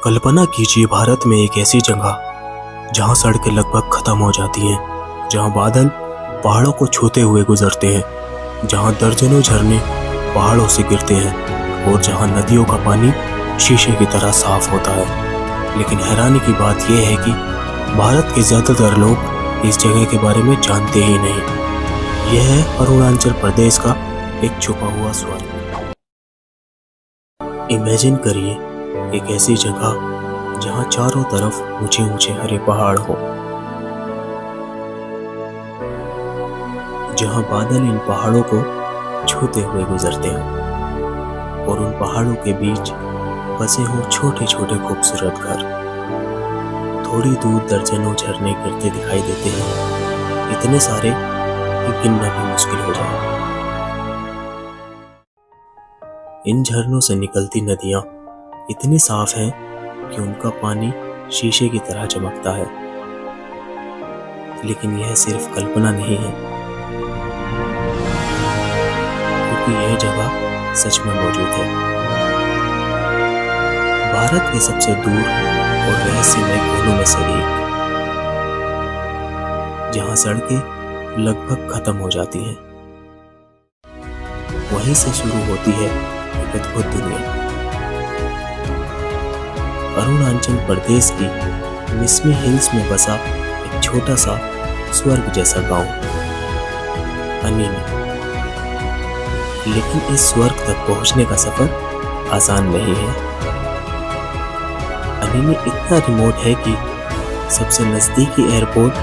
कल्पना कीजिए भारत में एक ऐसी जगह जहां सड़कें लगभग खत्म हो जाती हैं, जहां बादल पहाड़ों को छूते हुए गुजरते हैं, जहां दर्जनों झरने पहाड़ों से गिरते हैं और जहां नदियों का पानी शीशे की तरह साफ होता है। लेकिन हैरानी की बात यह है कि भारत के ज्यादातर लोग इस जगह के बारे में जानते ही नहीं। यह है अरुणाचल प्रदेश का एक छुपा हुआ स्वर्ग। इमेजिन करिए एक ऐसी जगह जहां चारों तरफ ऊंचे ऊंचे हरे पहाड़ हो, जहां बादल इन पहाड़ों को छूते हुए गुजरते हैं और उन पहाड़ों के बीच बसे हों छोटे छोटे खूबसूरत घर। थोड़ी दूर दर्जनों झरने गिरते दिखाई देते हैं, इतने सारे कि गिनना भी मुश्किल हो जाए। इन झरनों से निकलती नदियां इतनी साफ हैं कि उनका पानी शीशे की तरह चमकता है। लेकिन यह सिर्फ कल्पना नहीं है, क्योंकि यह जगह सच में मौजूद है। भारत के सबसे दूर और रहस्यमय कोनों में से एक, जहां सड़कें लगभग खत्म हो जाती हैं, वहीं से शुरू होती है एक अद्भुत दुनिया। अरुणाचल प्रदेश की मिसमी हिल्स में बसा एक छोटा सा स्वर्ग जैसा गांव अनिनी। लेकिन इस स्वर्ग तक पहुंचने का सफर आसान नहीं है। अनिनी इतना रिमोट है कि सबसे नजदीकी एयरपोर्ट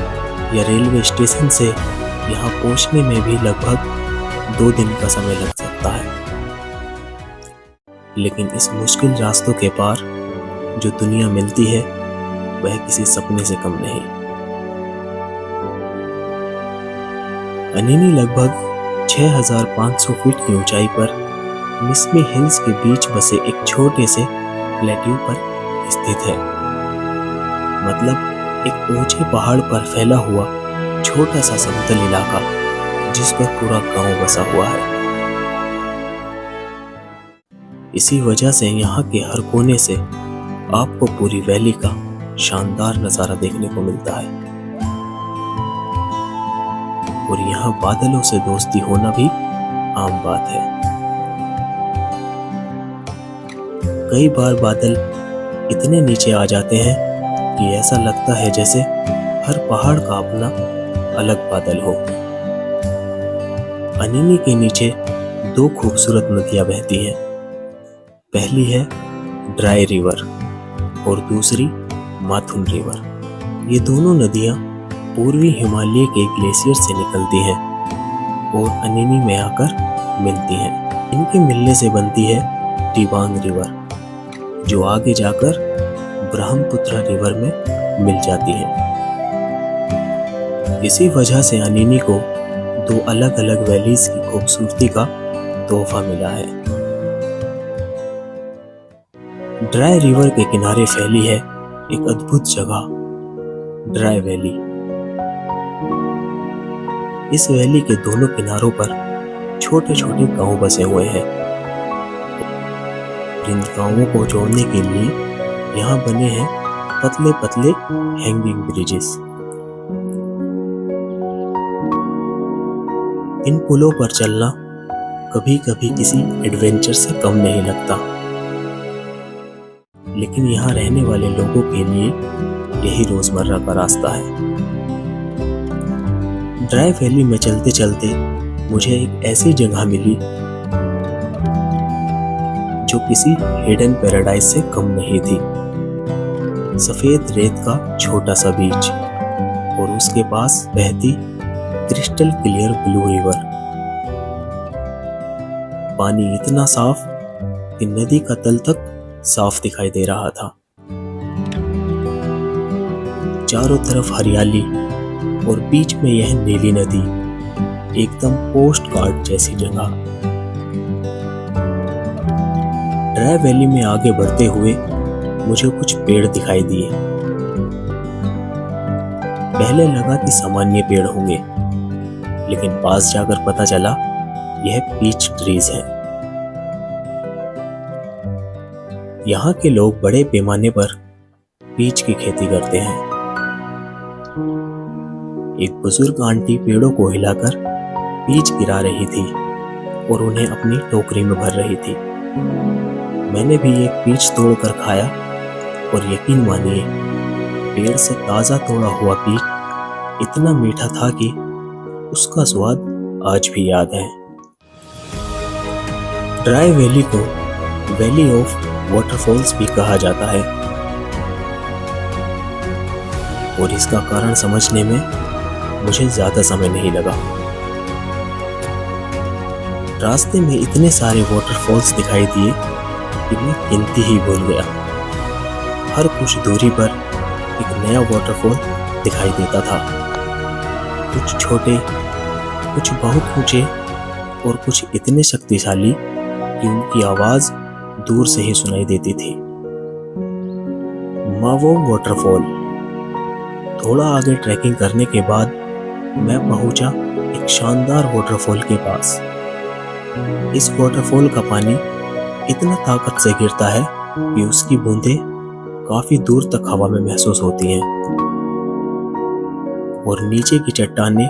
या रेलवे स्टेशन से यहाँ पहुंचने में भी लगभग 2 दिन का समय लग सकता है। लेकिन इस मुश्किल रास्तों के पार जो दुनिया मिलती है, वह किसी सपने से कम नहीं। अनिनी लगभग 6500 फीट की ऊंचाई पर मिसमी हिल्स के बीच बसे एक छोटे से प्लेट्यू पर स्थित है। मतलब एक ऊंचे पहाड़ पर फैला हुआ छोटा सा समतल इलाका, जिस पर पूरा गांव बसा हुआ है। इसी वजह से यहाँ के हर कोने से आपको पूरी वैली का शानदार नजारा देखने को मिलता है। और यहाँ बादलों से दोस्ती होना भी आम बात है। कई बार बादल इतने नीचे आ जाते हैं कि ऐसा लगता है जैसे हर पहाड़ का अपना अलग बादल हो। अनिनी के नीचे 2 खूबसूरत नदियां बहती हैं। पहली है ड्राई रिवर और दूसरी माथुन रिवर। ये दोनों नदियां पूर्वी हिमालय के ग्लेशियर से निकलती हैं और अनिनी में आकर मिलती हैं। इनके मिलने से बनती है दिबांग रिवर, जो आगे जाकर ब्रह्मपुत्र रिवर में मिल जाती है। इसी वजह से अनिनी को 2 अलग अलग वैलीज की खूबसूरती का तोहफा मिला है। ड्राई रिवर के किनारे फैली है एक अद्भुत जगह, ड्राई वैली। इस वैली के दोनों किनारों पर छोटे छोटे गांव बसे हुए हैं। इन गांवों को जोड़ने के लिए यहाँ बने हैं पतले पतले हैंगिंग ब्रिजेस। इन पुलों पर चलना कभी कभी किसी एडवेंचर से कम नहीं लगता। लेकिन यहाँ रहने वाले लोगों के लिए यही रोजमर्रा का रास्ता है। ड्राई वैली में चलते चलते मुझे एक ऐसी जगह मिली जो किसी हिडन पैराडाइज से कम नहीं थी। सफेद रेत का छोटा सा बीच और उसके पास बहती क्रिस्टल क्लियर ब्लू रिवर। पानी इतना साफ कि नदी का तल तक साफ दिखाई दे रहा था। चारों तरफ हरियाली और बीच में यह नीली नदी, एकदम पोस्ट कार्ड जैसी जगह। ड्राई वैली में आगे बढ़ते हुए मुझे कुछ पेड़ दिखाई दिए। पहले लगा कि सामान्य पेड़ होंगे, लेकिन पास जाकर पता चला यह पीच ट्रीज है। यहाँ के लोग बड़े पैमाने पर पीच की खेती करते हैं। एक बुजुर्ग आंटी पेड़ों को हिलाकर पीच गिरा रही थी और उन्हें अपनी टोकरी में भर रही थी। मैंने भी एक पीच तोड़कर खाया और यकीन मानिए, पेड़ से ताज़ा तोड़ा हुआ पीच इतना मीठा था कि उसका स्वाद आज भी याद है। ड्राई वैली को वैली ऑफ वाटरफॉल्स भी कहा जाता है और इसका कारण समझने में मुझे ज्यादा समय नहीं लगा। रास्ते में इतने सारे वाटरफॉल्स दिखाई दिए कि मैं गिनती ही भूल गया। हर कुछ दूरी पर एक नया वाटरफॉल दिखाई देता था। कुछ छोटे, कुछ बहुत ऊंचे और कुछ इतने शक्तिशाली कि उनकी आवाज दूर से ही सुनाई देती थी। मावोंग वाटरफॉल। थोड़ा आगे ट्रैकिंग करने के बाद मैं पहुंचा एक शानदार वाटरफॉल के पास। इस वाटरफॉल का पानी इतना ताकत से गिरता है कि उसकी बूंदें काफी दूर तक हवा में महसूस होती हैं और नीचे की चट्टानें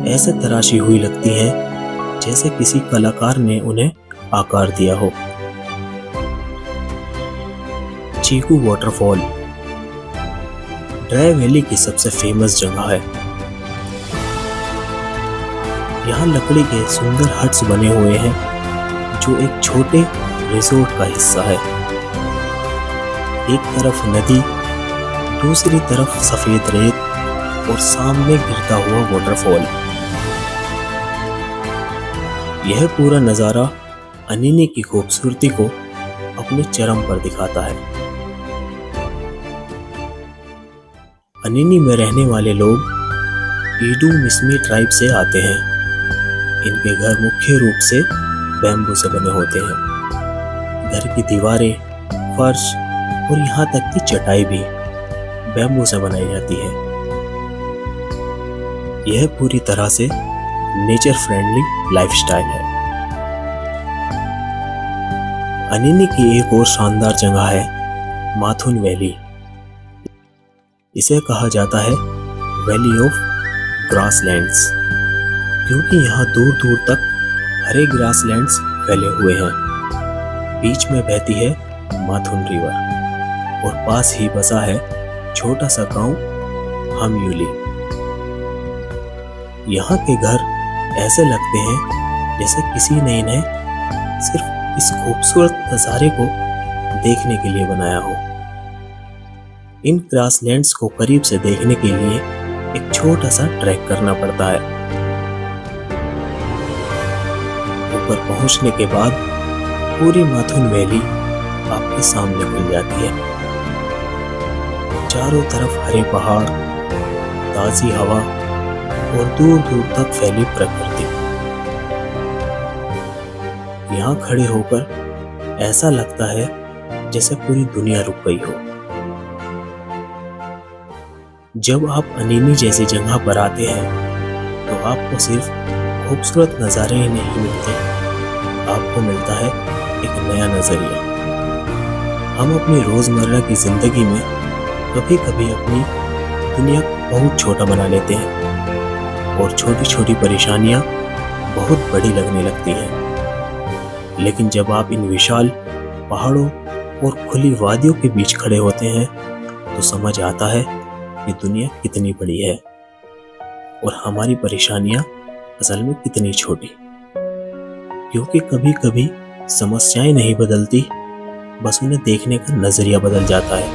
ऐसे तराशी हुई लगती हैं जैसे किसी कलाकार ने उन्हें आकार दिया हो। चीकू वाटरफॉल ड्राई वैली की सबसे फेमस जगह है। यहाँ लकड़ी के सुंदर हट्स बने हुए हैं जो एक छोटे रिजोर्ट का हिस्सा है। एक तरफ नदी, दूसरी तरफ सफेद रेत और सामने गिरता हुआ वाटरफॉल। यह पूरा नजारा अनिनी की खूबसूरती को अपने चरम पर दिखाता है। अनिनी में रहने वाले लोग ईडू मिसमी ट्राइब से आते हैं। इनके घर मुख्य रूप से बैम्बू से बने होते हैं। घर की दीवारें, फर्श और यहाँ तक कि चटाई भी बैम्बू से बनाई जाती है। यह पूरी तरह से नेचर फ्रेंडली लाइफस्टाइल है। अनिनी की एक और शानदार जगह है माथुन वैली। इसे कहा जाता है वैली ऑफ ग्रासलैंड्स क्योंकि यहाँ दूर दूर तक हरे ग्रासलैंड्स फैले हुए हैं। बीच में बहती है माथुन रिवर और पास ही बसा है छोटा सा गांव हमयूली। यहाँ के घर ऐसे लगते हैं जैसे किसी ने इन्हें सिर्फ इस खूबसूरत नजारे को देखने के लिए बनाया हो। इन ग्रासलैंड्स को करीब से देखने के लिए एक छोटा सा ट्रैक करना पड़ता है। ऊपर पहुंचने के बाद पूरी माथुन वैली आपके सामने खुल जाती है। चारों तरफ हरे पहाड़, ताजी हवा और दूर दूर तक फैली प्रकृति। यहाँ खड़े होकर ऐसा लगता है जैसे पूरी दुनिया रुक गई हो। जब आप अनिनी जैसी जगह पर आते हैं तो आपको सिर्फ खूबसूरत नज़ारे ही नहीं मिलते, आपको मिलता है एक नया नजरिया। हम अपनी रोजमर्रा की जिंदगी में कभी कभी अपनी दुनिया को बहुत छोटा बना लेते हैं और छोटी छोटी परेशानियां बहुत बड़ी लगने लगती हैं। लेकिन जब आप इन विशाल पहाड़ों और खुली वादियों के बीच खड़े होते हैं तो समझ आता है कि दुनिया कितनी बड़ी है और हमारी परेशानियां असल में कितनी छोटी। क्योंकि कभी कभी समस्याएं नहीं बदलती, बस उन्हें देखने का नजरिया बदल जाता है।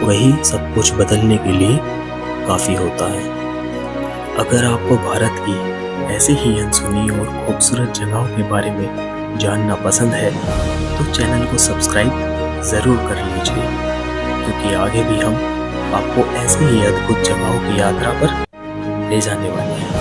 वही सब कुछ बदलने के लिए काफी होता है। अगर आपको भारत की ऐसी ही अनसुनी और खूबसूरत जगहों के बारे में जानना पसंद है तो चैनल को सब्सक्राइब जरूर कर लीजिए, क्योंकि आगे भी हम आपको ऐसी ही अद्भुत जगहों की यात्रा पर ले जाने वाले हैं।